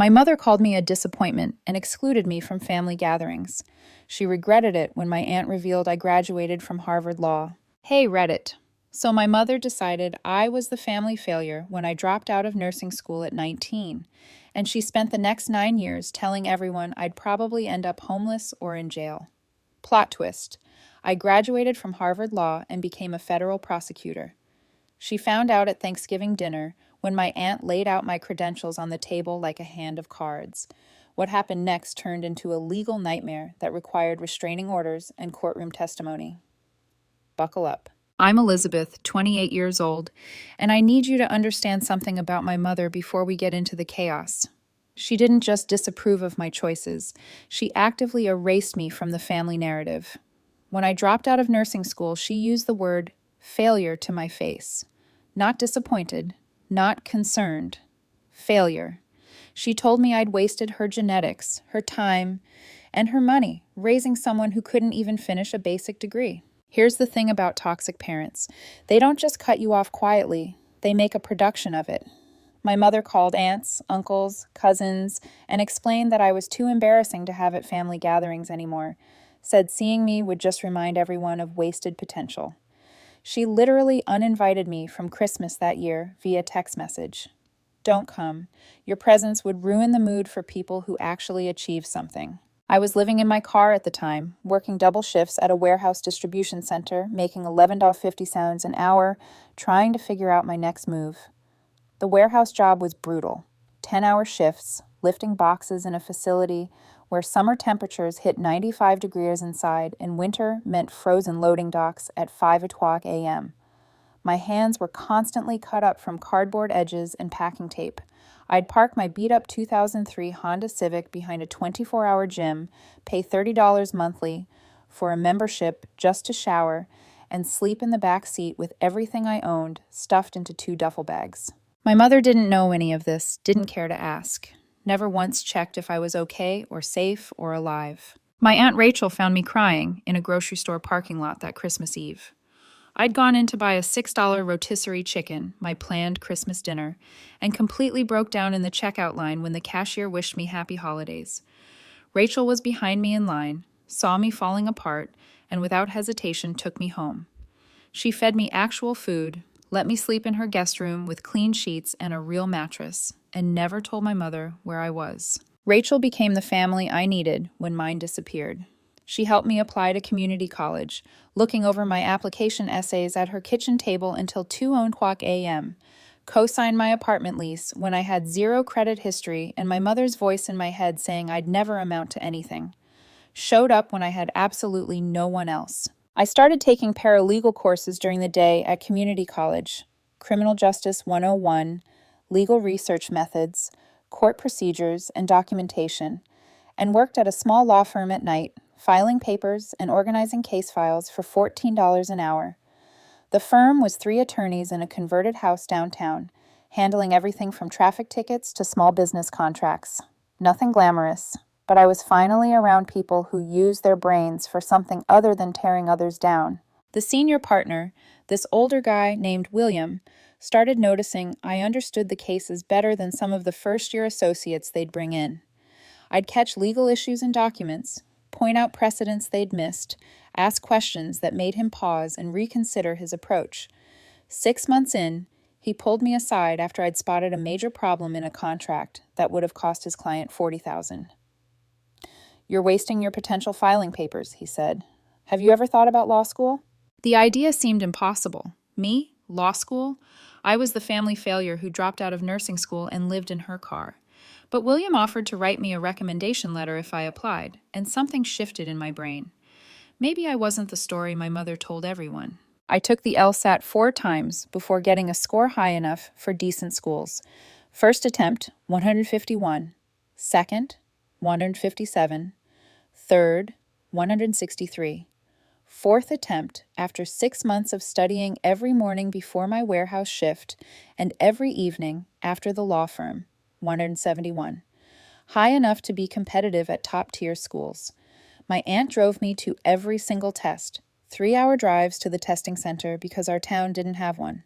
My mother called me a disappointment and excluded me from family gatherings. She regretted it when my aunt revealed I graduated from Harvard Law. Hey, Reddit. So my mother decided I was the family failure when I dropped out of nursing school at 19, and she spent the next 9 years telling everyone I'd probably end up homeless or in jail. Plot twist. I graduated from Harvard Law and became a federal prosecutor. She found out at Thanksgiving dinner when my aunt laid out my credentials on the table like a hand of cards. What happened next turned into a legal nightmare that required restraining orders and courtroom testimony. Buckle up. I'm Elizabeth, 28 years old, and I need you to understand something about my mother before we get into the chaos. She didn't just disapprove of my choices, she actively erased me from the family narrative. When I dropped out of nursing school, she used the word failure to my face. Not disappointed, not concerned. Failure. She told me I'd wasted her genetics, her time, and her money raising someone who couldn't even finish a basic degree. Here's the thing about toxic parents. They don't just cut you off quietly, they make a production of it. My mother called aunts, uncles, cousins, and explained that I was too embarrassing to have at family gatherings anymore. Said seeing me would just remind everyone of wasted potential. She literally uninvited me from Christmas that year via text message. Don't come. Your presence would ruin the mood for people who actually achieve something. I was living in my car at the time, working double shifts at a warehouse distribution center, making $11.50 an hour, trying to figure out my next move. The warehouse job was brutal. 10-hour shifts, lifting boxes in a facility where summer temperatures hit 95 degrees inside and winter meant frozen loading docks at 5 o'clock a.m. My hands were constantly cut up from cardboard edges and packing tape. I'd park my beat-up 2003 Honda Civic behind a 24-hour gym, pay $30 monthly for a membership just to shower, and sleep in the back seat with everything I owned stuffed into 2 duffel bags. My mother didn't know any of this, didn't care to ask. Never once checked if I was okay or safe or alive. My Aunt Rachel found me crying in a grocery store parking lot that Christmas Eve. I'd gone in to buy a $6 rotisserie chicken, my planned Christmas dinner, and completely broke down in the checkout line when the cashier wished me happy holidays. Rachel was behind me in line, saw me falling apart, and without hesitation took me home. She fed me actual food, let me sleep in her guest room with clean sheets and a real mattress, and never told my mother where I was. Rachel became the family I needed when mine disappeared. She helped me apply to community college, looking over my application essays at her kitchen table until 2:00 a.m., co-signed my apartment lease when I had 0 credit history and my mother's voice in my head saying I'd never amount to anything. Showed up when I had absolutely no one else. I started taking paralegal courses during the day at community college, Criminal Justice 101, legal research methods, court procedures, and documentation, and worked at a small law firm at night, filing papers and organizing case files for $14 an hour. The firm was 3 attorneys in a converted house downtown, handling everything from traffic tickets to small business contracts. Nothing glamorous, but I was finally around people who used their brains for something other than tearing others down. The senior partner, this older guy named William, started noticing I understood the cases better than some of the first-year associates they'd bring in. I'd catch legal issues in documents, point out precedents they'd missed, ask questions that made him pause and reconsider his approach. 6 months in, he pulled me aside after I'd spotted a major problem in a contract that would have cost his client $40,000. "You're wasting your potential filing papers," he said. "Have you ever thought about law school?" The idea seemed impossible. Me? Law school? I was the family failure who dropped out of nursing school and lived in her car. But William offered to write me a recommendation letter if I applied, and something shifted in my brain. Maybe I wasn't the story my mother told everyone. I took the LSAT 4 times before getting a score high enough for decent schools. First attempt, 151. Second, 157. Third, 163. Fourth attempt, after 6 months of studying every morning before my warehouse shift and every evening after the law firm, 171. High enough to be competitive at top-tier schools. My aunt drove me to every single test, 3-hour drives to the testing center because our town didn't have one.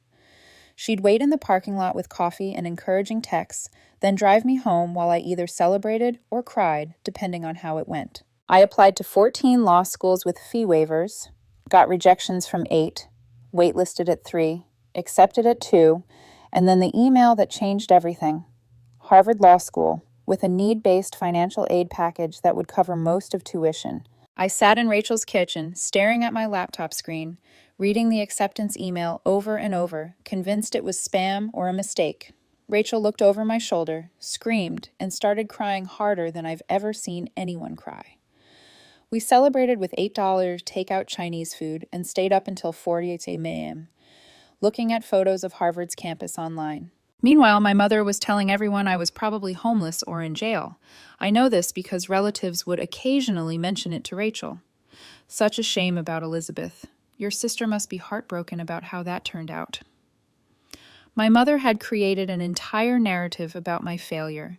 She'd wait in the parking lot with coffee and encouraging texts, then drive me home while I either celebrated or cried, depending on how it went. I applied to 14 law schools with fee waivers, got rejections from 8, waitlisted at 3, accepted at 2, and then the email that changed everything. Harvard Law School, with a need-based financial aid package that would cover most of tuition. I sat in Rachel's kitchen, staring at my laptop screen, reading the acceptance email over and over, convinced it was spam or a mistake. Rachel looked over my shoulder, screamed, and started crying harder than I've ever seen anyone cry. We celebrated with $8 takeout Chinese food and stayed up until 4:48 a.m., looking at photos of Harvard's campus online. Meanwhile, my mother was telling everyone I was probably homeless or in jail. I know this because relatives would occasionally mention it to Rachel. Such a shame about Elizabeth. Your sister must be heartbroken about how that turned out. My mother had created an entire narrative about my failure,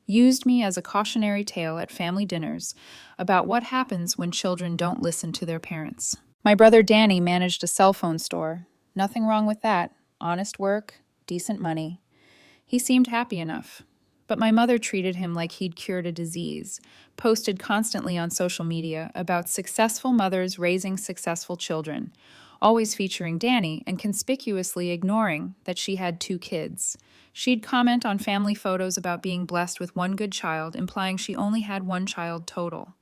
used me as a cautionary tale at family dinners about what happens when children don't listen to their parents. My brother Danny managed a cell phone store. Nothing wrong with that. Honest work, decent money. He seemed happy enough. But my mother treated him like he'd cured a disease, posted constantly on social media about successful mothers raising successful children, always featuring Danny and conspicuously ignoring that she had 2 kids. She'd comment on family photos about being blessed with 1 good child, implying she only had 1 child total.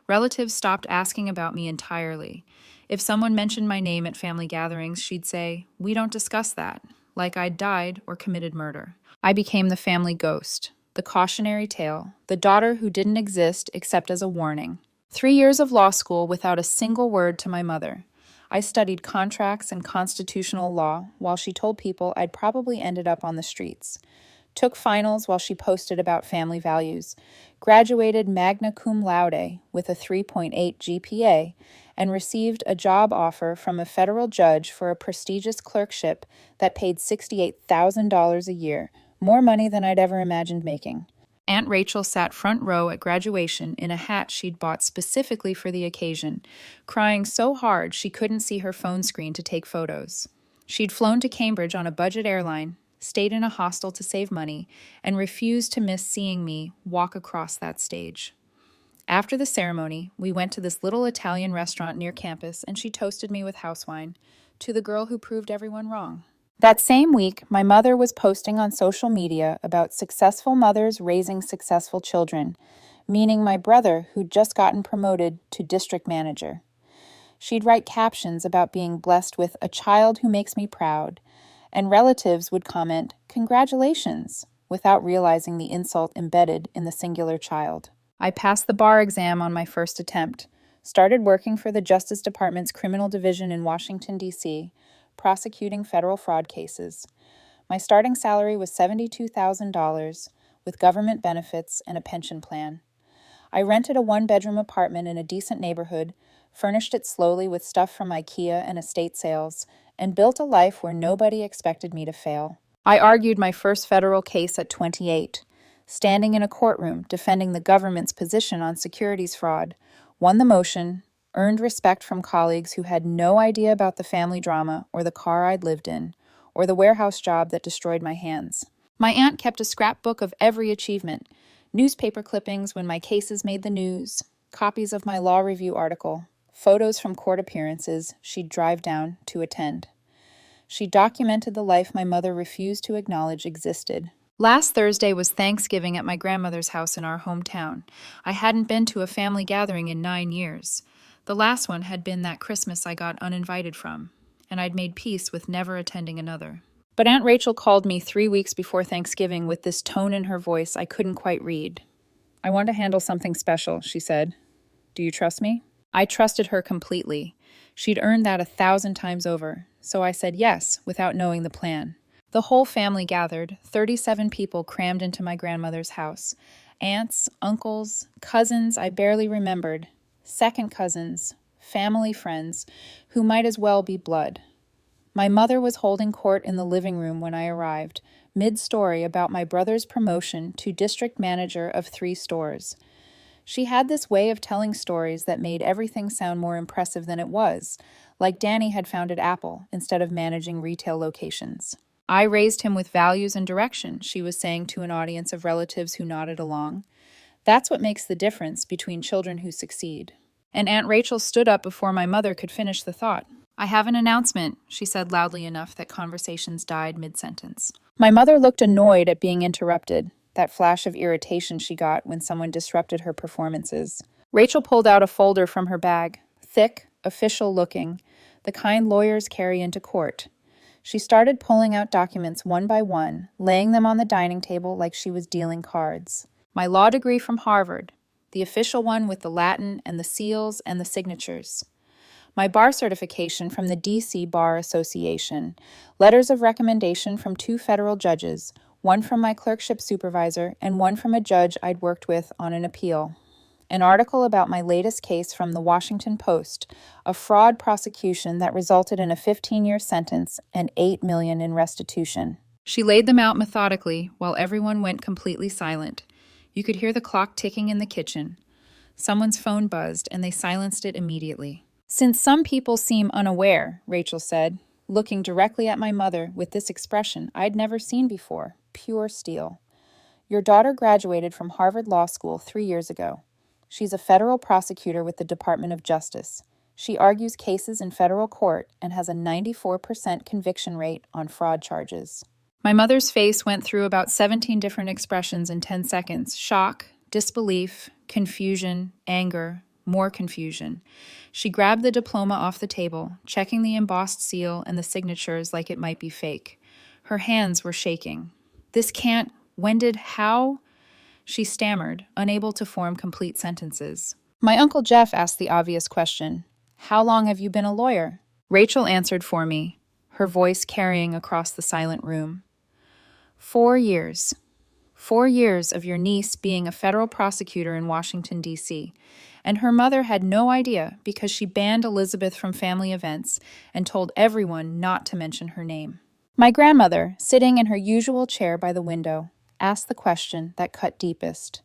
Relatives stopped asking about me entirely. If someone mentioned my name at family gatherings, she'd say, "We don't discuss that," like I'd died or committed murder. I became the family ghost, the cautionary tale, the daughter who didn't exist except as a warning. 3 years of law school without a single word to my mother. I studied contracts and constitutional law while she told people I'd probably ended up on the streets. Took finals while she posted about family values. Graduated magna cum laude with a 3.8 GPA and received a job offer from a federal judge for a prestigious clerkship that paid $68,000 a year, more money than I'd ever imagined making. Aunt Rachel sat front row at graduation in a hat she'd bought specifically for the occasion, crying so hard she couldn't see her phone screen to take photos. She'd flown to Cambridge on a budget airline, stayed in a hostel to save money, and refused to miss seeing me walk across that stage. After the ceremony, we went to this little Italian restaurant near campus, and she toasted me with house wine, to the girl who proved everyone wrong. That same week, my mother was posting on social media about successful mothers raising successful children, meaning my brother who'd just gotten promoted to district manager. She'd write captions about being blessed with a child who makes me proud, and relatives would comment, "Congratulations," without realizing the insult embedded in the singular child. I passed the bar exam on my first attempt, started working for the Justice Department's Criminal Division in Washington, D.C., prosecuting federal fraud cases. My starting salary was $72,000, with government benefits and a pension plan. I rented a 1-bedroom apartment in a decent neighborhood, furnished it slowly with stuff from IKEA and estate sales, and built a life where nobody expected me to fail. I argued my first federal case at 28, standing in a courtroom defending the government's position on securities fraud, won the motion, earned respect from colleagues who had no idea about the family drama or the car I'd lived in, or the warehouse job that destroyed my hands. My aunt kept a scrapbook of every achievement, newspaper clippings when my cases made the news, copies of my law review article, photos from court appearances she'd drive down to attend. She documented the life my mother refused to acknowledge existed. Last Thursday was Thanksgiving at my grandmother's house in our hometown. I hadn't been to a family gathering in 9 years. The last one had been that Christmas I got uninvited from, and I'd made peace with never attending another. But Aunt Rachel called me 3 weeks before Thanksgiving with this tone in her voice I couldn't quite read. "I want to handle something special," she said. "Do you trust me?" I trusted her completely. She'd earned that 1,000 times over, so I said yes without knowing the plan. The whole family gathered, 37 people crammed into my grandmother's house. Aunts, uncles, cousins I barely remembered, second cousins, family friends, who might as well be blood. My mother was holding court in the living room when I arrived, mid-story about my brother's promotion to district manager of 3 stores. She had this way of telling stories that made everything sound more impressive than it was, like Danny had founded Apple instead of managing retail locations. I raised him with values and direction, she was saying to an audience of relatives who nodded along. That's what makes the difference between children who succeed. And Aunt Rachel stood up before my mother could finish the thought. I have an announcement, she said loudly enough that conversations died mid-sentence. My mother looked annoyed at being interrupted, that flash of irritation she got when someone disrupted her performances. Rachel pulled out a folder from her bag, thick, official-looking, the kind lawyers carry into court. She started pulling out documents one by one, laying them on the dining table like she was dealing cards. My law degree from Harvard, the official one with the Latin and the seals and the signatures. My bar certification from the D.C. Bar Association, letters of recommendation from 2 federal judges, one from my clerkship supervisor and one from a judge I'd worked with on an appeal. An article about my latest case from the Washington Post, a fraud prosecution that resulted in a 15-year sentence and $8 million in restitution. She laid them out methodically while everyone went completely silent. You could hear the clock ticking in the kitchen. Someone's phone buzzed and they silenced it immediately. Since some people seem unaware, Rachel said, looking directly at my mother with this expression I'd never seen before, pure steel. Your daughter graduated from Harvard Law School 3 years ago. She's a federal prosecutor with the Department of Justice. She argues cases in federal court and has a 94% conviction rate on fraud charges. My mother's face went through about 17 different expressions in 10 seconds. Shock, disbelief, confusion, anger, more confusion. She grabbed the diploma off the table, checking the embossed seal and the signatures like it might be fake. Her hands were shaking. This can't, how? She stammered, unable to form complete sentences. My Uncle Jeff asked the obvious question. How long have you been a lawyer? Rachel answered for me, her voice carrying across the silent room. 4 years. 4 years of your niece being a federal prosecutor in Washington, D.C., and her mother had no idea because she banned Elizabeth from family events and told everyone not to mention her name. My grandmother, sitting in her usual chair by the window, asked the question that cut deepest.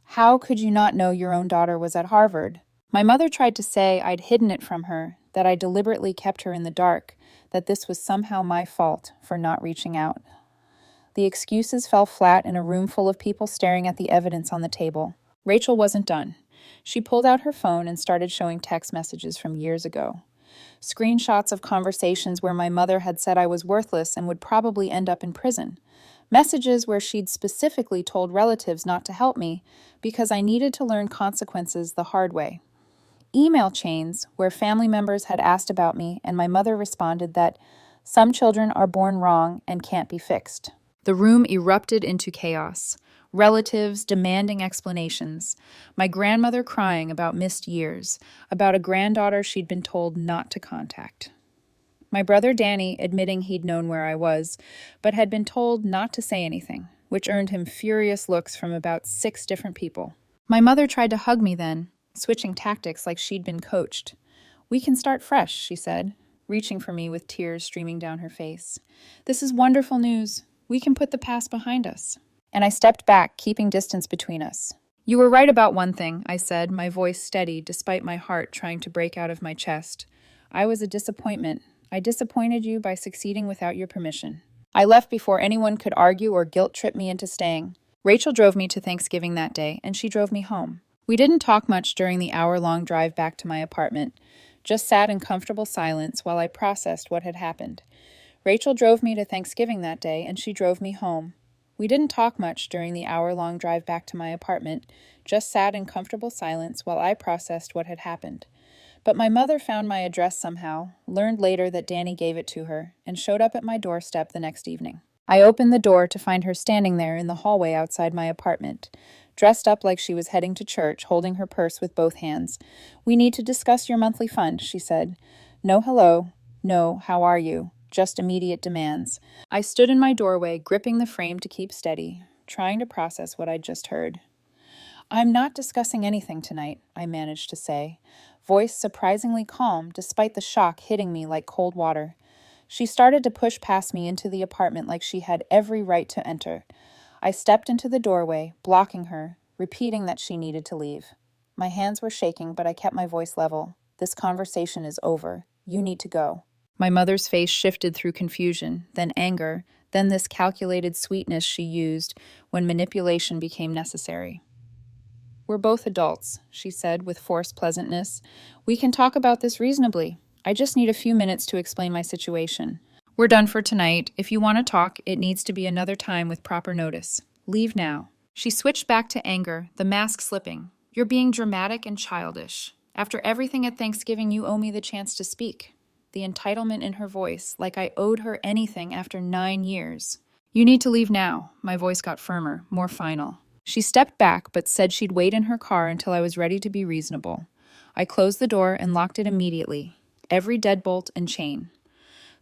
How could you not know your own daughter was at Harvard? My mother tried to say I'd hidden it from her, that I deliberately kept her in the dark, that this was somehow my fault for not reaching out. The excuses fell flat in a room full of people staring at the evidence on the table. Rachel wasn't done. She pulled out her phone and started showing text messages from years ago. Screenshots of conversations where my mother had said I was worthless and would probably end up in prison. Messages where she'd specifically told relatives not to help me because I needed to learn consequences the hard way. Email chains where family members had asked about me and my mother responded that some children are born wrong and can't be fixed. The room erupted into chaos. Relatives demanding explanations. My grandmother crying about missed years, about a granddaughter she'd been told not to contact. My brother Danny admitting he'd known where I was, but had been told not to say anything, which earned him furious looks from about 6 different people. My mother tried to hug me then, switching tactics like she'd been coached. We can start fresh, she said, reaching for me with tears streaming down her face. This is wonderful news. We can put the past behind us. And I stepped back, keeping distance between us. You were right about one thing, I said, my voice steady despite my heart trying to break out of my chest. I was a disappointment. I disappointed you by succeeding without your permission. I left before anyone could argue or guilt-trip me into staying. Rachel drove me to Thanksgiving that day, and she drove me home. We didn't talk much during the hour-long drive back to my apartment, just sat in comfortable silence while I processed what had happened. Rachel drove me to Thanksgiving that day, and she drove me home. We didn't talk much during the hour-long drive back to my apartment, just sat in comfortable silence while I processed what had happened. But my mother found my address somehow, learned later that Danny gave it to her, and showed up at my doorstep the next evening. I opened the door to find her standing there in the hallway outside my apartment, dressed up like she was heading to church, holding her purse with both hands. We need to discuss your monthly fund, she said. No hello, no how are you, just immediate demands. I stood in my doorway, gripping the frame to keep steady, trying to process what I'd just heard. I'm not discussing anything tonight, I managed to say, voice surprisingly calm despite the shock hitting me like cold water. She started to push past me into the apartment like she had every right to enter. I stepped into the doorway, blocking her, repeating that she needed to leave. My hands were shaking, but I kept my voice level. This conversation is over. You need to go. My mother's face shifted through confusion, then anger, then this calculated sweetness she used when manipulation became necessary. "We're both adults," she said with forced pleasantness. "We can talk about this reasonably. I just need a few minutes to explain my situation. We're done for tonight. If you want to talk, it needs to be another time with proper notice. Leave now." She switched back to anger, the mask slipping. "You're being dramatic and childish. After everything at Thanksgiving, you owe me the chance to speak." The entitlement in her voice, like I owed her anything after 9 years. "You need to leave now." My voice got firmer, more final. She stepped back, but said she'd wait in her car until I was ready to be reasonable. I closed the door and locked it immediately, every deadbolt and chain.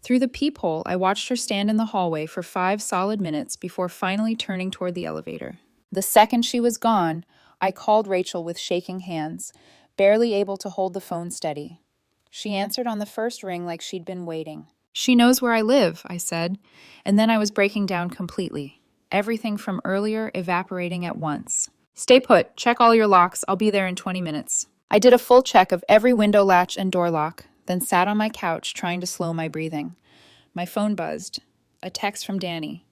Through the peephole, I watched her stand in the hallway for 5 solid minutes before finally turning toward the elevator. The second she was gone, I called Rachel with shaking hands, barely able to hold the phone steady. She answered on the first ring like she'd been waiting. "She knows where I live," I said, and then I was breaking down completely. Everything from earlier evaporating at once. "Stay put. Check all your locks. I'll be there in 20 minutes. I did a full check of every window latch and door lock, then sat on my couch trying to slow my breathing. My phone buzzed. A text from Danny.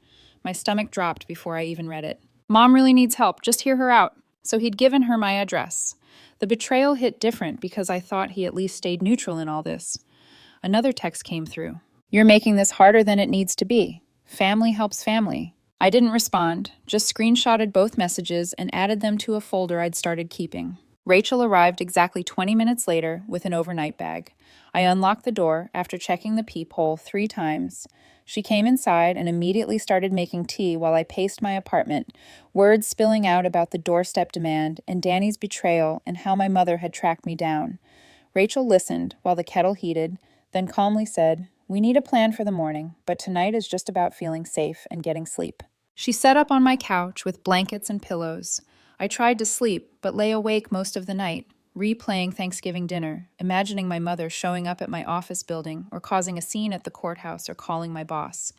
My stomach dropped before I even read it. "Mom really needs help. Just hear her out." So he'd given her my address. The betrayal hit different because I thought he at least stayed neutral in all this. Another text came through. "You're making this harder than it needs to be. Family helps family." I didn't respond, just screenshotted both messages and added them to a folder I'd started keeping. Rachel arrived exactly 20 minutes later with an overnight bag. I unlocked the door after checking the peephole 3 times. She came inside and immediately started making tea while I paced my apartment, words spilling out about the doorstep demand and Danny's betrayal and how my mother had tracked me down. Rachel listened while the kettle heated, then calmly said, "We need a plan for the morning, but tonight is just about feeling safe and getting sleep." She sat up on my couch with blankets and pillows. I tried to sleep, but lay awake most of the night, replaying Thanksgiving dinner, imagining my mother showing up at my office building or causing a scene at the courthouse or calling my boss.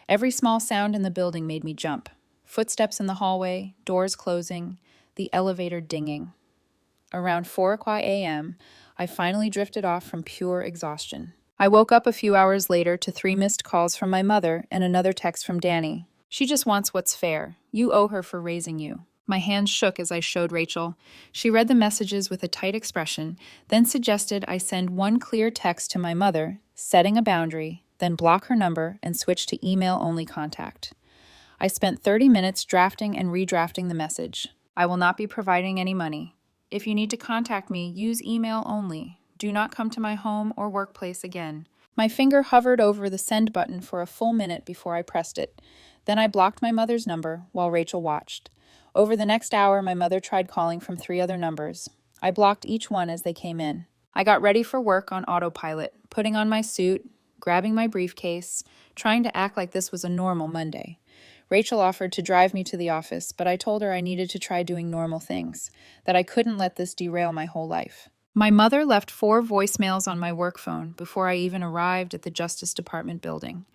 Every small sound in the building made me jump. Footsteps in the hallway, doors closing, the elevator dinging. Around 4 a.m., I finally drifted off from pure exhaustion. I woke up a few hours later to 3 missed calls from my mother and another text from Danny. "She just wants what's fair. You owe her for raising you." My hands shook as I showed Rachel. She read the messages with a tight expression, then suggested I send one clear text to my mother, setting a boundary, then block her number and switch to email-only contact. I spent 30 minutes drafting and redrafting the message. "I will not be providing any money. If you need to contact me, use email only. Do not come to my home or workplace again." My finger hovered over the send button for a full minute before I pressed it. Then I blocked my mother's number while Rachel watched. Over the next hour, my mother tried calling from 3 other numbers. I blocked each one as they came in. I got ready for work on autopilot, putting on my suit, grabbing my briefcase, trying to act like this was a normal Monday. Rachel offered to drive me to the office, but I told her I needed to try doing normal things, that I couldn't let this derail my whole life. My mother left 4 voicemails on my work phone before I even arrived at the Justice Department building.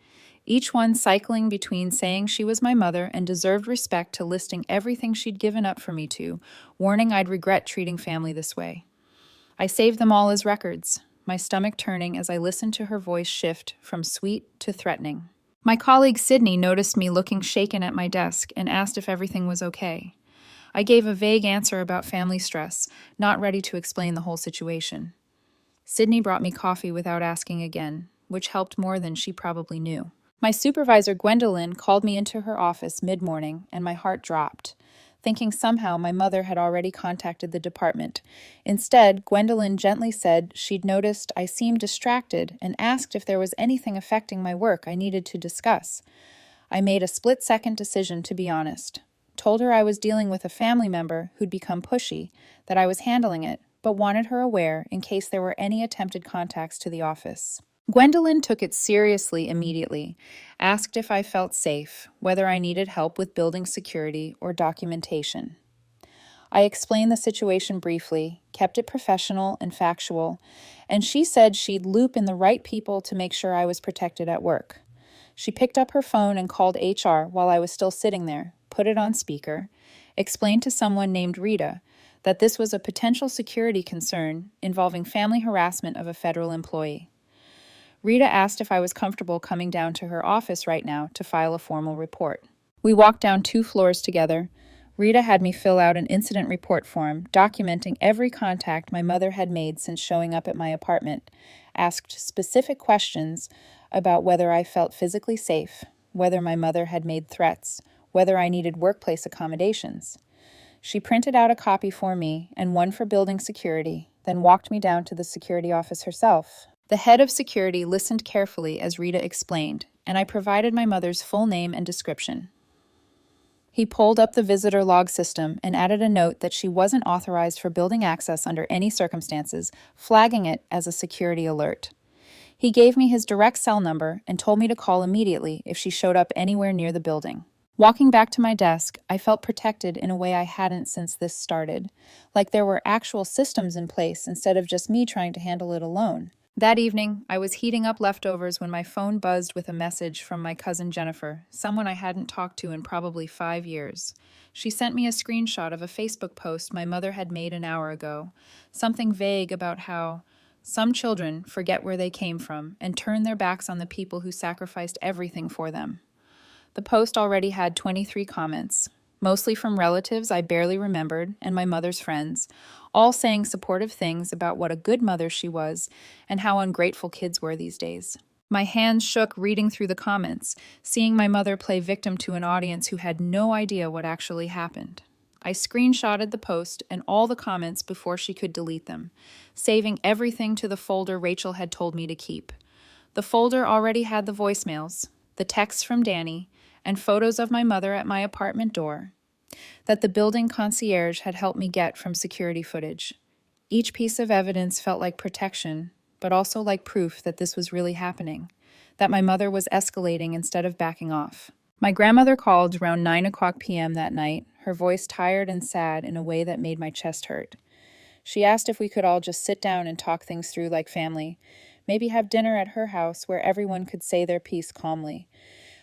Each one cycling between saying she was my mother and deserved respect to listing everything she'd given up for me to, warning I'd regret treating family this way. I saved them all as records, my stomach turning as I listened to her voice shift from sweet to threatening. My colleague Sydney noticed me looking shaken at my desk and asked if everything was okay. I gave a vague answer about family stress, not ready to explain the whole situation. Sydney brought me coffee without asking again, which helped more than she probably knew. My supervisor, Gwendolyn, called me into her office mid-morning, and my heart dropped, thinking somehow my mother had already contacted the department. Instead, Gwendolyn gently said she'd noticed I seemed distracted and asked if there was anything affecting my work I needed to discuss. I made a split-second decision, to be honest. Told her I was dealing with a family member who'd become pushy, that I was handling it, but wanted her aware in case there were any attempted contacts to the office. Gwendolyn took it seriously immediately, asked if I felt safe, whether I needed help with building security or documentation. I explained the situation briefly, kept it professional and factual, and she said she'd loop in the right people to make sure I was protected at work. She picked up her phone and called HR while I was still sitting there, put it on speaker, explained to someone named Rita that this was a potential security concern involving family harassment of a federal employee. Rita asked if I was comfortable coming down to her office right now to file a formal report. We walked down 2 floors together. Rita had me fill out an incident report form documenting every contact my mother had made since showing up at my apartment, asked specific questions about whether I felt physically safe, whether my mother had made threats, whether I needed workplace accommodations. She printed out a copy for me and one for building security, then walked me down to the security office herself. The head of security listened carefully as Rita explained, and I provided my mother's full name and description. He pulled up the visitor log system and added a note that she wasn't authorized for building access under any circumstances, flagging it as a security alert. He gave me his direct cell number and told me to call immediately if she showed up anywhere near the building. Walking back to my desk, I felt protected in a way I hadn't since this started, like there were actual systems in place instead of just me trying to handle it alone. That evening, I was heating up leftovers when my phone buzzed with a message from my cousin Jennifer, someone I hadn't talked to in probably 5 years. She sent me a screenshot of a Facebook post my mother had made an hour ago, something vague about how some children forget where they came from and turn their backs on the people who sacrificed everything for them. The post already had 23 comments, mostly from relatives I barely remembered and my mother's friends, all saying supportive things about what a good mother she was and how ungrateful kids were these days. My hands shook reading through the comments, seeing my mother play victim to an audience who had no idea what actually happened. I screenshotted the post and all the comments before she could delete them, saving everything to the folder Rachel had told me to keep. The folder already had the voicemails, the texts from Danny, and photos of my mother at my apartment door that the building concierge had helped me get from security footage. Each piece of evidence felt like protection, but also like proof that this was really happening, that my mother was escalating instead of backing off. My grandmother called around 9:00 p.m. that night, her voice tired and sad in a way that made my chest hurt. She asked if we could all just sit down and talk things through like family, maybe have dinner at her house where everyone could say their piece calmly.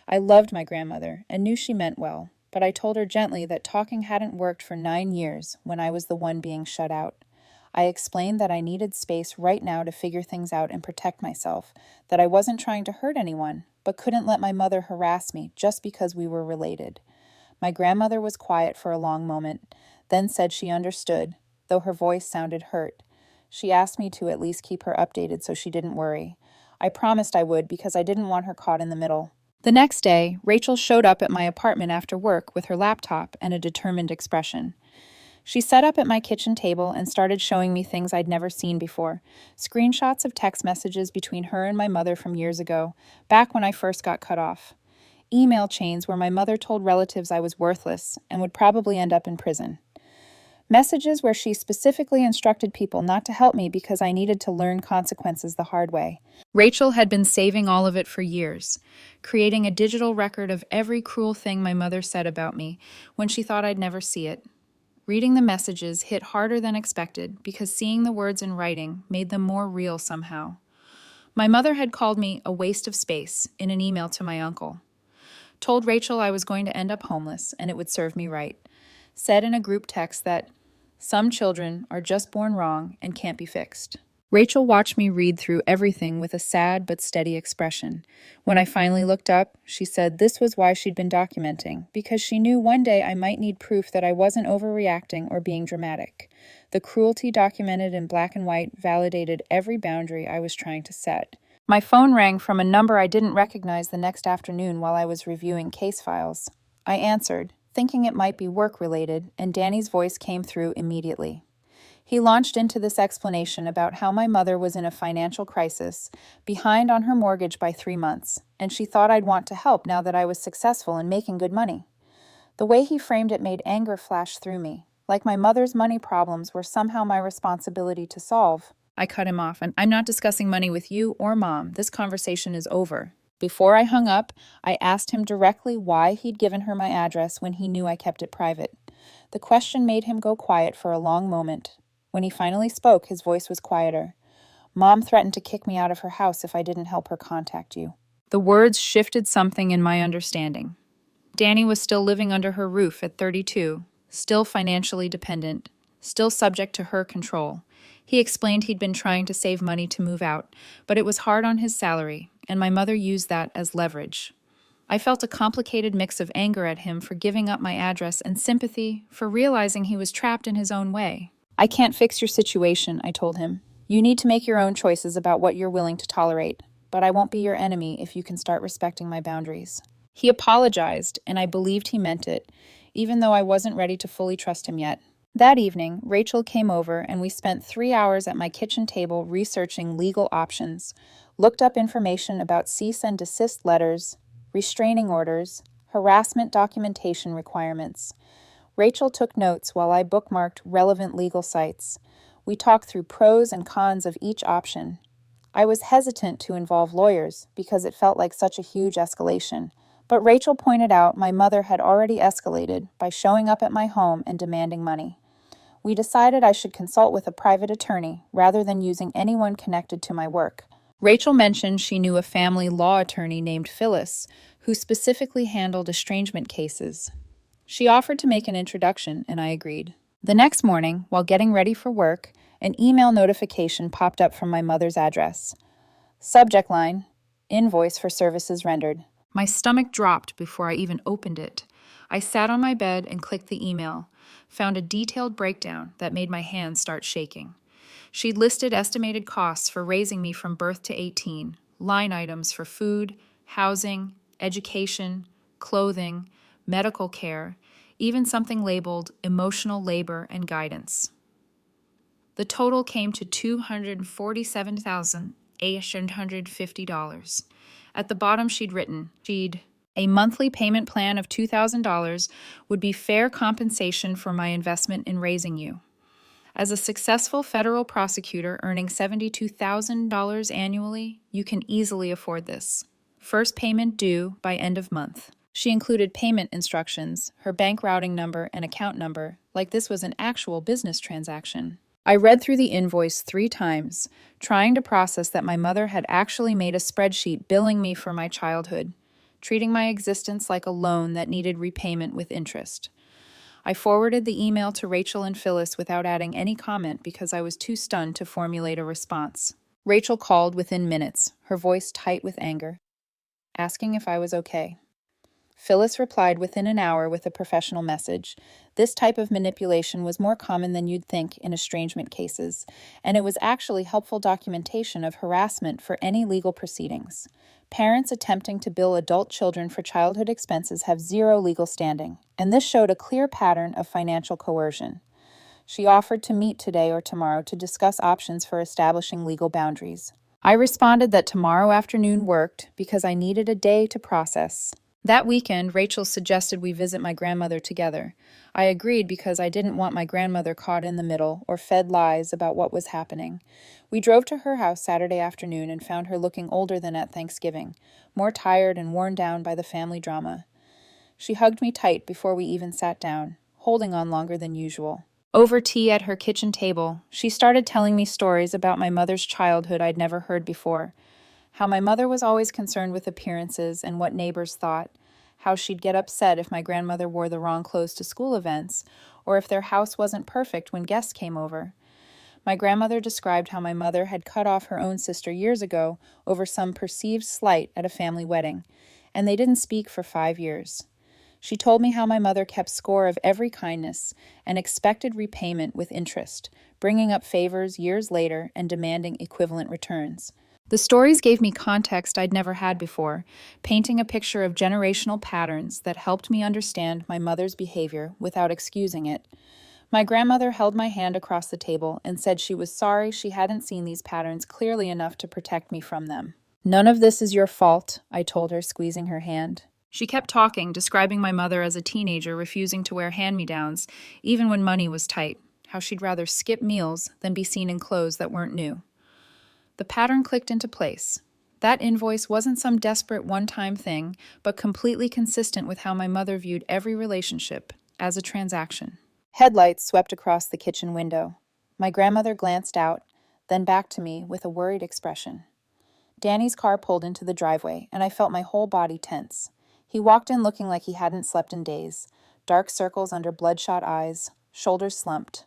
I loved my grandmother and knew she meant well, but I told her gently that talking hadn't worked for 9 years when I was the one being shut out. I explained that I needed space right now to figure things out and protect myself, that I wasn't trying to hurt anyone, but couldn't let my mother harass me just because we were related. My grandmother was quiet for a long moment, then said she understood, though her voice sounded hurt. She asked me to at least keep her updated so she didn't worry. I promised I would because I didn't want her caught in the middle. The next day, Rachel showed up at my apartment after work with her laptop and a determined expression. She sat up at my kitchen table and started showing me things I'd never seen before, screenshots of text messages between her and my mother from years ago, back when I first got cut off. Email chains where my mother told relatives I was worthless and would probably end up in prison. Messages where she specifically instructed people not to help me because I needed to learn consequences the hard way. Rachel had been saving all of it for years, creating a digital record of every cruel thing my mother said about me when she thought I'd never see it. Reading the messages hit harder than expected because seeing the words in writing made them more real somehow. My mother had called me a waste of space in an email to my uncle. Told Rachel I was going to end up homeless and it would serve me right. Said in a group text that some children are just born wrong and can't be fixed. Rachel watched me read through everything with a sad but steady expression. When I finally looked up, she said this was why she'd been documenting, because she knew one day I might need proof that I wasn't overreacting or being dramatic. The cruelty documented in black and white validated every boundary I was trying to set. My phone rang from a number I didn't recognize the next afternoon while I was reviewing case files. I answered, thinking it might be work-related, and Danny's voice came through immediately. He launched into this explanation about how my mother was in a financial crisis, behind on her mortgage by 3 months, and she thought I'd want to help now that I was successful and making good money. The way he framed it made anger flash through me, like my mother's money problems were somehow my responsibility to solve. I cut him off, and I'm not discussing money with you or Mom. This conversation is over. Before I hung up, I asked him directly why he'd given her my address when he knew I kept it private. The question made him go quiet for a long moment. When he finally spoke, his voice was quieter. Mom threatened to kick me out of her house if I didn't help her contact you. The words shifted something in my understanding. Danny was still living under her roof at 32, still financially dependent, still subject to her control. He explained he'd been trying to save money to move out, but it was hard on his salary, and my mother used that as leverage. I felt a complicated mix of anger at him for giving up my address and sympathy for realizing he was trapped in his own way. I can't fix your situation, I told him. You need to make your own choices about what you're willing to tolerate, but I won't be your enemy if you can start respecting my boundaries. He apologized, and I believed he meant it, even though I wasn't ready to fully trust him yet. That evening, Rachel came over and we spent 3 hours at my kitchen table researching legal options, looked up information about cease and desist letters, restraining orders, harassment documentation requirements. Rachel took notes while I bookmarked relevant legal sites. We talked through pros and cons of each option. I was hesitant to involve lawyers because it felt like such a huge escalation. But Rachel pointed out my mother had already escalated by showing up at my home and demanding money. We decided I should consult with a private attorney rather than using anyone connected to my work. Rachel mentioned she knew a family law attorney named Phyllis, who specifically handled estrangement cases. She offered to make an introduction, and I agreed. The next morning, while getting ready for work, an email notification popped up from my mother's address. Subject line, invoice for services rendered. My stomach dropped before I even opened it. I sat on my bed and clicked the email, found a detailed breakdown that made my hands start shaking. She'd listed estimated costs for raising me from birth to 18, line items for food, housing, education, clothing, medical care, even something labeled emotional labor and guidance. The total came to $247,850. At the bottom she'd written, a monthly payment plan of $2,000 would be fair compensation for my investment in raising you. As a successful federal prosecutor earning $72,000 annually, you can easily afford this. First payment due by end of month. She included payment instructions, her bank routing number and account number, like this was an actual business transaction. I read through the invoice 3 times, trying to process that my mother had actually made a spreadsheet billing me for my childhood, treating my existence like a loan that needed repayment with interest. I forwarded the email to Rachel and Phyllis without adding any comment because I was too stunned to formulate a response. Rachel called within minutes, her voice tight with anger, asking if I was okay. Phyllis replied within an hour with a professional message. This type of manipulation was more common than you'd think in estrangement cases, and it was actually helpful documentation of harassment for any legal proceedings. Parents attempting to bill adult children for childhood expenses have zero legal standing, and this showed a clear pattern of financial coercion. She offered to meet today or tomorrow to discuss options for establishing legal boundaries. I responded that tomorrow afternoon worked because I needed a day to process. That weekend, Rachel suggested we visit my grandmother together. I agreed because I didn't want my grandmother caught in the middle or fed lies about what was happening. We drove to her house Saturday afternoon and found her looking older than at Thanksgiving, more tired and worn down by the family drama. She hugged me tight before we even sat down, holding on longer than usual. Over tea at her kitchen table, she started telling me stories about my mother's childhood I'd never heard before. How my mother was always concerned with appearances and what neighbors thought, how she'd get upset if my grandmother wore the wrong clothes to school events, or if their house wasn't perfect when guests came over. My grandmother described how my mother had cut off her own sister years ago over some perceived slight at a family wedding, and they didn't speak for 5 years. She told me how my mother kept score of every kindness and expected repayment with interest, bringing up favors years later and demanding equivalent returns. The stories gave me context I'd never had before, painting a picture of generational patterns that helped me understand my mother's behavior without excusing it. My grandmother held my hand across the table and said she was sorry she hadn't seen these patterns clearly enough to protect me from them. None of this is your fault, I told her, squeezing her hand. She kept talking, describing my mother as a teenager refusing to wear hand-me-downs, even when money was tight, how she'd rather skip meals than be seen in clothes that weren't new. The pattern clicked into place. That invoice wasn't some desperate one-time thing, but completely consistent with how my mother viewed every relationship, as a transaction. Headlights swept across the kitchen window. My grandmother glanced out, then back to me with a worried expression. Danny's car pulled into the driveway, and I felt my whole body tense. He walked in looking like he hadn't slept in days, dark circles under bloodshot eyes, shoulders slumped.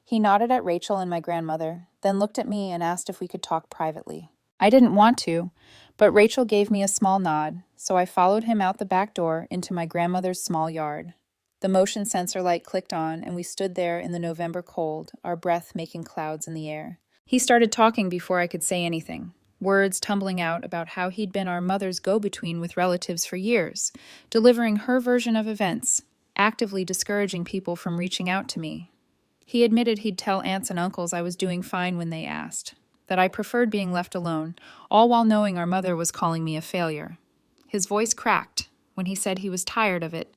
He nodded at Rachel and my grandmother, then looked at me and asked if we could talk privately. I didn't want to, but Rachel gave me a small nod, so I followed him out the back door into my grandmother's small yard. The motion sensor light clicked on, and we stood there in the November cold, our breath making clouds in the air. He started talking before I could say anything, words tumbling out about how he'd been our mother's go-between with relatives for years, delivering her version of events, actively discouraging people from reaching out to me. He admitted he'd tell aunts and uncles I was doing fine when they asked, that I preferred being left alone, all while knowing our mother was calling me a failure. His voice cracked when he said he was tired of it,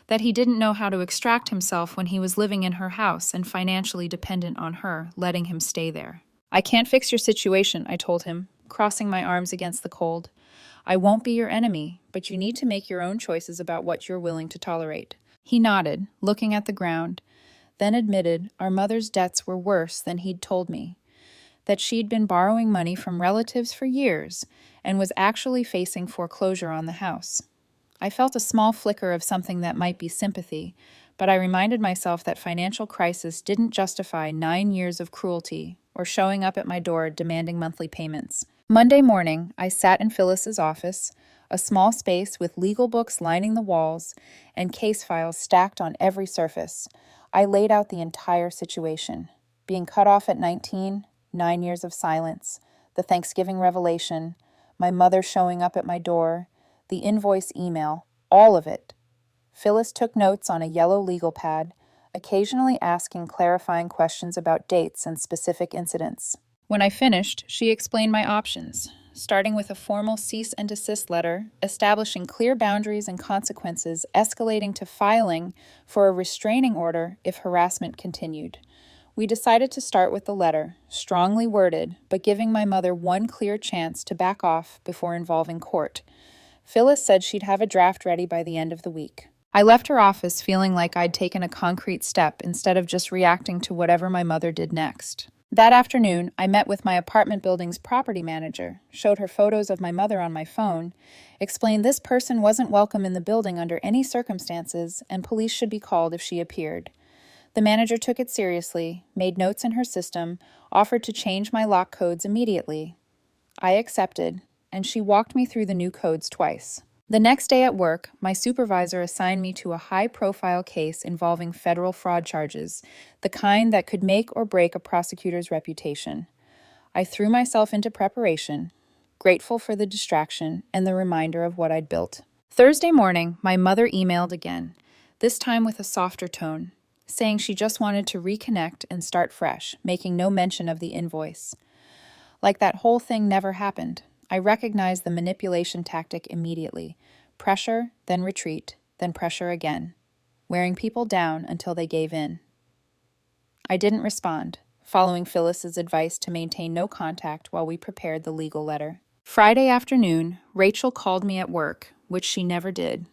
that he didn't know how to extract himself when he was living in her house and financially dependent on her, letting him stay there. I can't fix your situation, I told him, crossing my arms against the cold. I won't be your enemy, but you need to make your own choices about what you're willing to tolerate. He nodded, looking at the ground, then admitted our mother's debts were worse than he'd told me, that she'd been borrowing money from relatives for years and was actually facing foreclosure on the house. I felt a small flicker of something that might be sympathy, but I reminded myself that financial crisis didn't justify 9 years of cruelty or showing up at my door demanding monthly payments. Monday morning, I sat in Phyllis's office, a small space with legal books lining the walls and case files stacked on every surface. I laid out the entire situation. Being cut off at 19, 9 years of silence, the Thanksgiving revelation, my mother showing up at my door, the invoice email, all of it. Phyllis took notes on a yellow legal pad, occasionally asking clarifying questions about dates and specific incidents. When I finished, she explained my options, starting with a formal cease and desist letter, establishing clear boundaries and consequences, escalating to filing for a restraining order if harassment continued. We decided to start with the letter, strongly worded, but giving my mother one clear chance to back off before involving court. Phyllis said she'd have a draft ready by the end of the week. I left her office feeling like I'd taken a concrete step instead of just reacting to whatever my mother did next. That afternoon, I met with my apartment building's property manager, showed her photos of my mother on my phone, explained this person wasn't welcome in the building under any circumstances, and police should be called if she appeared. The manager took it seriously, made notes in her system, offered to change my lock codes immediately. I accepted, and she walked me through the new codes twice. The next day at work, my supervisor assigned me to a high-profile case involving federal fraud charges, the kind that could make or break a prosecutor's reputation. I threw myself into preparation, grateful for the distraction and the reminder of what I'd built. Thursday morning, my mother emailed again, this time with a softer tone, saying she just wanted to reconnect and start fresh, making no mention of the invoice. Like that whole thing never happened. I recognized the manipulation tactic immediately. Pressure, then retreat, then pressure again, wearing people down until they gave in. I didn't respond, following Phyllis's advice to maintain no contact while we prepared the legal letter. Friday afternoon, Rachel called me at work, which she never did.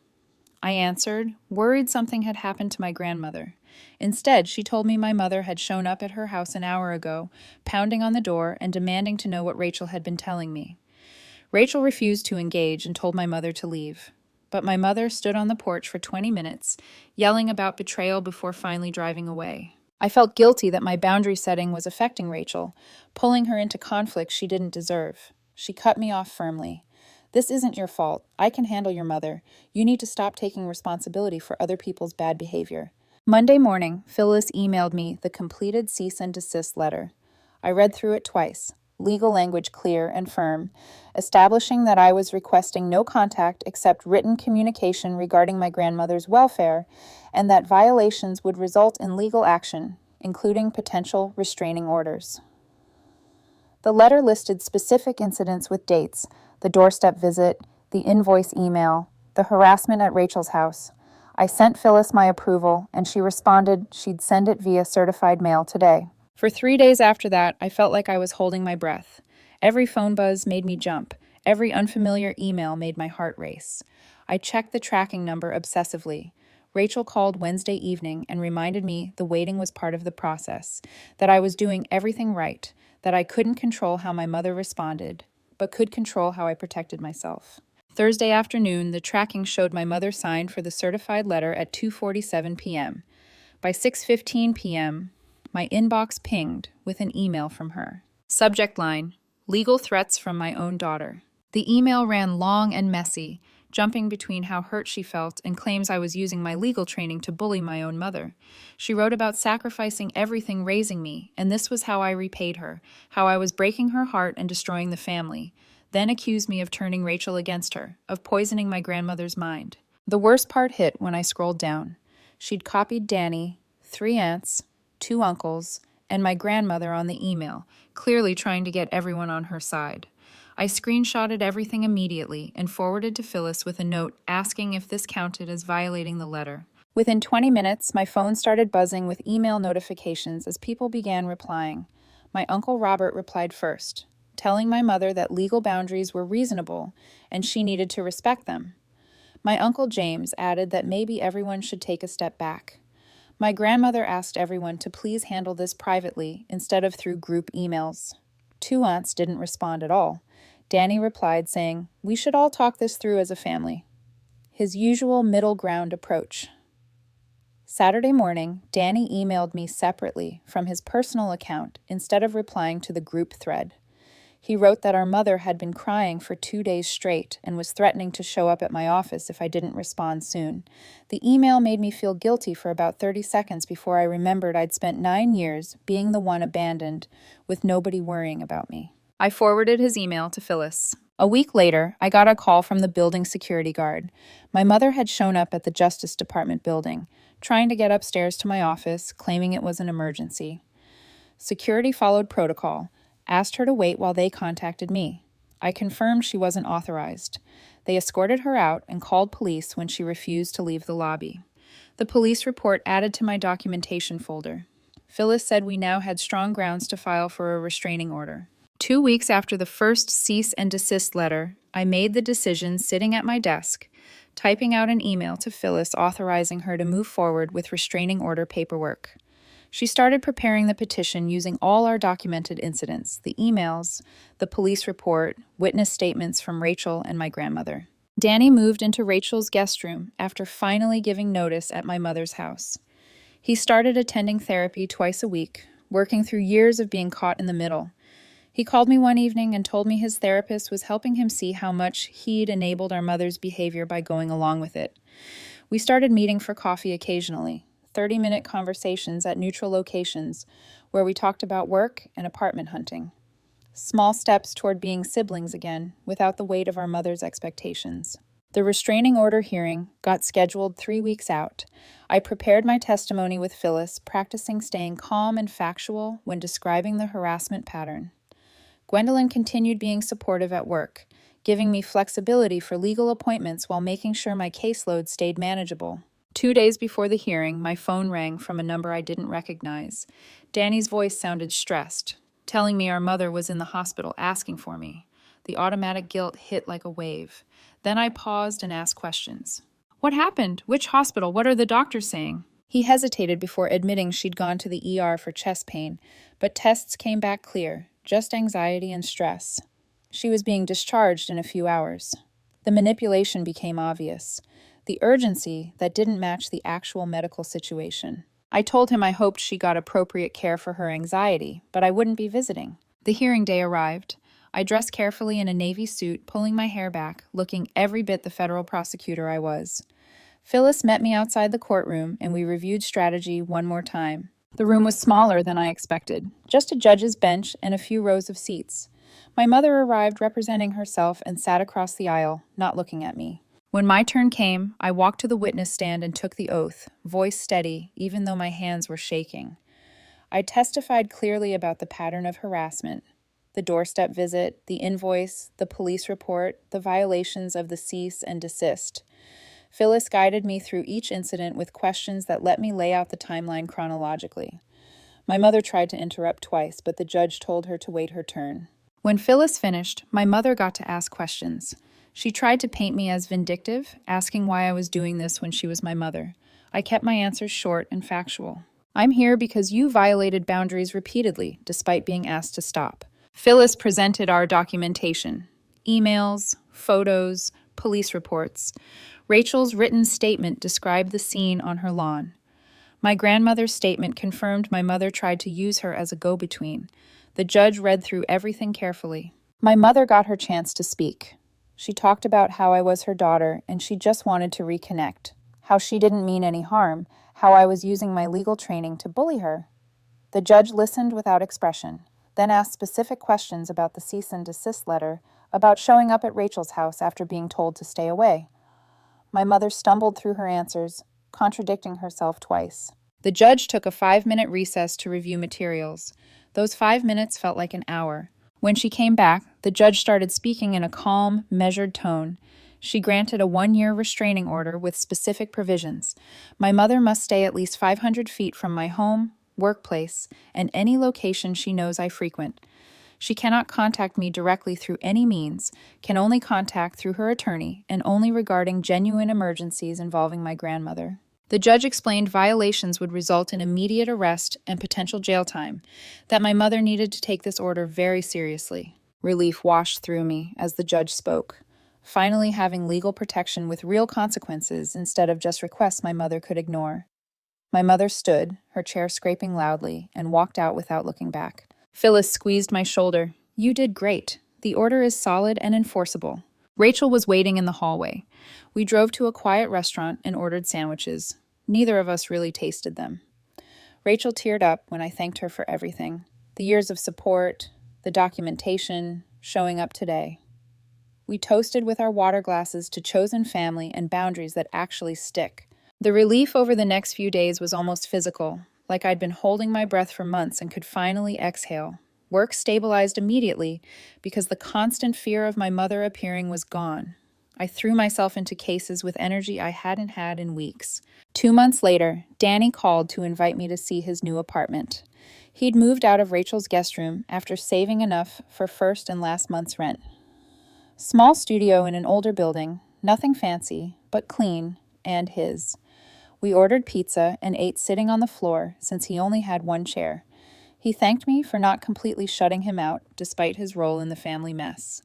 I answered, worried something had happened to my grandmother. Instead, she told me my mother had shown up at her house an hour ago, pounding on the door and demanding to know what Rachel had been telling me. Rachel refused to engage and told my mother to leave. But my mother stood on the porch for 20 minutes, yelling about betrayal before finally driving away. I felt guilty that my boundary setting was affecting Rachel, pulling her into conflicts she didn't deserve. She cut me off firmly. This isn't your fault. I can handle your mother. You need to stop taking responsibility for other people's bad behavior. Monday morning, Phyllis emailed me the completed cease and desist letter. I read through it twice. Legal language clear and firm, establishing that I was requesting no contact except written communication regarding my grandmother's welfare, and that violations would result in legal action, including potential restraining orders. The letter listed specific incidents with dates, the doorstep visit, the invoice email, the harassment at Rachel's house. I sent Phyllis my approval, and she responded she'd send it via certified mail today. For 3 days after that, I felt like I was holding my breath. Every phone buzz made me jump. Every unfamiliar email made my heart race. I checked the tracking number obsessively. Rachel called Wednesday evening and reminded me the waiting was part of the process, that I was doing everything right, that I couldn't control how my mother responded, but could control how I protected myself. Thursday afternoon, the tracking showed my mother signed for the certified letter at 2:47 p.m. By 6:15 p.m., my inbox pinged with an email from her. Subject line: legal threats from my own daughter. The email ran long and messy, jumping between how hurt she felt and claims I was using my legal training to bully my own mother. She wrote about sacrificing everything raising me, and this was how I repaid her, how I was breaking her heart and destroying the family. Then accused me of turning Rachel against her, of poisoning my grandmother's mind. The worst part hit when I scrolled down. She'd copied Danny, 3 aunts, 2 uncles, and my grandmother on the email, clearly trying to get everyone on her side. I screenshotted everything immediately and forwarded to Phyllis with a note asking if this counted as violating the letter. Within 20 minutes, my phone started buzzing with email notifications as people began replying. My Uncle Robert replied first, telling my mother that legal boundaries were reasonable and she needed to respect them. My Uncle James added that maybe everyone should take a step back. My grandmother asked everyone to please handle this privately instead of through group emails. 2 aunts didn't respond at all. Danny replied saying, "We should all talk this through as a family." His usual middle ground approach. Saturday morning, Danny emailed me separately from his personal account instead of replying to the group thread. He wrote that our mother had been crying for 2 days straight and was threatening to show up at my office if I didn't respond soon. The email made me feel guilty for about 30 seconds before I remembered I'd spent 9 years being the one abandoned, with nobody worrying about me. I forwarded his email to Phyllis. A week later, I got a call from the building security guard. My mother had shown up at the Justice Department building, trying to get upstairs to my office, claiming it was an emergency. Security followed protocol, asked her to wait while they contacted me. I confirmed she wasn't authorized. They escorted her out and called police when she refused to leave the lobby. The police report added to my documentation folder. Phyllis said we now had strong grounds to file for a restraining order. 2 weeks after the first cease and desist letter, I made the decision sitting at my desk, typing out an email to Phyllis authorizing her to move forward with restraining order paperwork. She started preparing the petition using all our documented incidents, the emails, the police report, witness statements from Rachel and my grandmother. Danny moved into Rachel's guest room after finally giving notice at my mother's house. He started attending therapy twice a week, working through years of being caught in the middle. He called me one evening and told me his therapist was helping him see how much he'd enabled our mother's behavior by going along with it. We started meeting for coffee occasionally, 30-minute conversations at neutral locations where we talked about work and apartment hunting. Small steps toward being siblings again without the weight of our mother's expectations. The restraining order hearing got scheduled 3 weeks out. I prepared my testimony with Phyllis, practicing staying calm and factual when describing the harassment pattern. Gwendolyn continued being supportive at work, giving me flexibility for legal appointments while making sure my caseload stayed manageable. 2 days before the hearing, my phone rang from a number I didn't recognize. Danny's voice sounded stressed, telling me our mother was in the hospital asking for me. The automatic guilt hit like a wave. Then I paused and asked questions. "What happened? Which hospital? What are the doctors saying?" He hesitated before admitting she'd gone to the ER for chest pain, but tests came back clear. Just anxiety and stress. She was being discharged in a few hours. The manipulation became obvious. The urgency that didn't match the actual medical situation. I told him I hoped she got appropriate care for her anxiety, but I wouldn't be visiting. The hearing day arrived. I dressed carefully in a navy suit, pulling my hair back, looking every bit the federal prosecutor I was. Phyllis met me outside the courtroom, and we reviewed strategy one more time. The room was smaller than I expected, just a judge's bench and a few rows of seats. My mother arrived representing herself and sat across the aisle, not looking at me. When my turn came, I walked to the witness stand and took the oath, voice steady, even though my hands were shaking. I testified clearly about the pattern of harassment, the doorstep visit, the invoice, the police report, the violations of the cease and desist. Phyllis guided me through each incident with questions that let me lay out the timeline chronologically. My mother tried to interrupt twice, but the judge told her to wait her turn. When Phyllis finished, my mother got to ask questions. She tried to paint me as vindictive, asking why I was doing this when she was my mother. I kept my answers short and factual. "I'm here because you violated boundaries repeatedly, despite being asked to stop." Phyllis presented our documentation. Emails, photos, police reports. Rachel's written statement described the scene on her lawn. My grandmother's statement confirmed my mother tried to use her as a go-between. The judge read through everything carefully. My mother got her chance to speak. She talked about how I was her daughter and she just wanted to reconnect, how she didn't mean any harm, how I was using my legal training to bully her. The judge listened without expression, then asked specific questions about the cease and desist letter, about showing up at Rachel's house after being told to stay away. My mother stumbled through her answers, contradicting herself twice. The judge took a 5-minute recess to review materials. Those 5 minutes felt like an hour. When she came back, the judge started speaking in a calm, measured tone. She granted a 1-year restraining order with specific provisions. My mother must stay at least 500 feet from my home, workplace, and any location she knows I frequent. She cannot contact me directly through any means, can only contact through her attorney, and only regarding genuine emergencies involving my grandmother. The judge explained violations would result in immediate arrest and potential jail time, that my mother needed to take this order very seriously. Relief washed through me as the judge spoke, finally having legal protection with real consequences instead of just requests my mother could ignore. My mother stood, her chair scraping loudly, and walked out without looking back. Phyllis squeezed my shoulder. "You did great. The order is solid and enforceable." Rachel was waiting in the hallway. We drove to a quiet restaurant and ordered sandwiches. Neither of us really tasted them. Rachel teared up when I thanked her for everything. The years of support, the documentation, showing up today. We toasted with our water glasses to chosen family and boundaries that actually stick. The relief over the next few days was almost physical, like I'd been holding my breath for months and could finally exhale. Work stabilized immediately because the constant fear of my mother appearing was gone. I threw myself into cases with energy I hadn't had in weeks. 2 months later, Danny called to invite me to see his new apartment. He'd moved out of Rachel's guest room after saving enough for first and last month's rent. Small studio in an older building, nothing fancy, but clean, and his. We ordered pizza and ate sitting on the floor since he only had one chair. He thanked me for not completely shutting him out, despite his role in the family mess.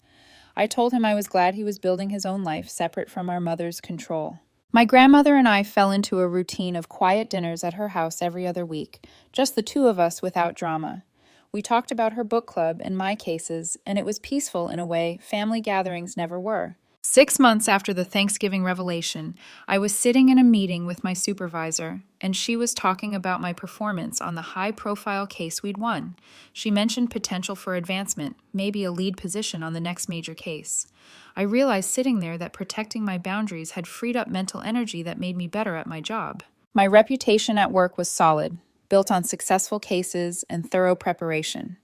I told him I was glad he was building his own life separate from our mother's control. My grandmother and I fell into a routine of quiet dinners at her house every other week, just the two of us without drama. We talked about her book club and my cases, and it was peaceful in a way family gatherings never were. 6 months after the Thanksgiving revelation, I was sitting in a meeting with my supervisor, and she was talking about my performance on the high-profile case we'd won. She mentioned potential for advancement, maybe a lead position on the next major case. I realized sitting there that protecting my boundaries had freed up mental energy that made me better at my job. My reputation at work was solid, built on successful cases and thorough preparation.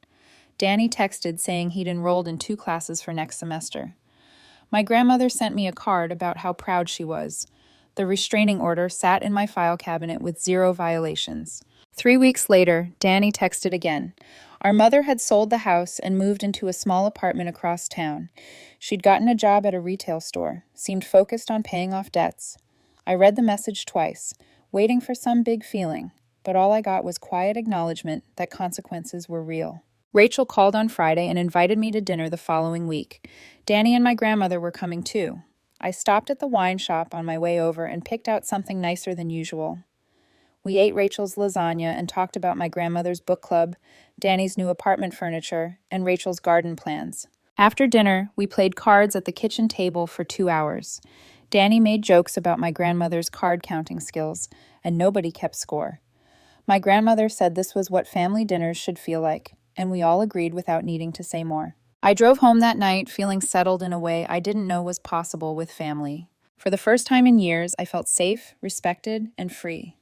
Danny texted saying he'd enrolled in 2 classes for next semester. My grandmother sent me a card about how proud she was. The restraining order sat in my file cabinet with 0 violations. 3 weeks later, Danny texted again. Our mother had sold the house and moved into a small apartment across town. She'd gotten a job at a retail store, seemed focused on paying off debts. I read the message twice, waiting for some big feeling, but all I got was quiet acknowledgement that consequences were real. Rachel called on Friday and invited me to dinner the following week. Danny and my grandmother were coming too. I stopped at the wine shop on my way over and picked out something nicer than usual. We ate Rachel's lasagna and talked about my grandmother's book club, Danny's new apartment furniture, and Rachel's garden plans. After dinner, we played cards at the kitchen table for 2 hours. Danny made jokes about my grandmother's card counting skills, and nobody kept score. My grandmother said this was what family dinners should feel like, and we all agreed without needing to say more. I drove home that night feeling settled in a way I didn't know was possible with family. For the first time in years, I felt safe, respected, and free.